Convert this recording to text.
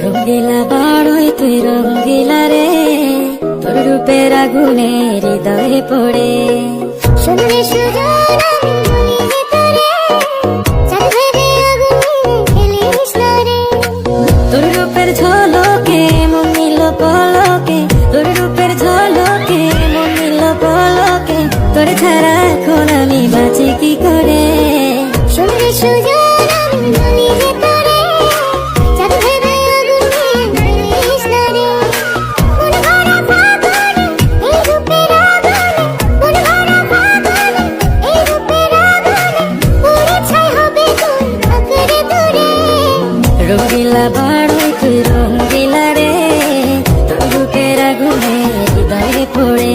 রঙ্গিলা বড়ই তুই রঙ্গিলা রে, তোর রূপের আগুনে হৃদয়ে পড়ে। শুনলে সুজন আমি বলি যে তোরে, চাঁদ ভেবে আগুনে খেলিস না রে। তোর রূপের ঝলকে মন নিল পলকে, তোর রূপের ঝলকে মন নিল পলকে, তোর ছাড়া এখন আমি বাঁচি কি করে। শুনলে সুজন আমি বলি যে তোরে, চাঁদ ভেবে আগুনে খেলিস না রে। মন ভরা ফাগুনে এই রূপের আগুনে, মন ভরা ফাগুনে এই রূপের আগুনে, পুড়ে ছাই হবে তুই আঁকড়ে ধরে। রঙ্গিলা বড়ই তুই রঙ্গিলা রে, তোর রূপের আগুনে হৃদয়ে পড়ে।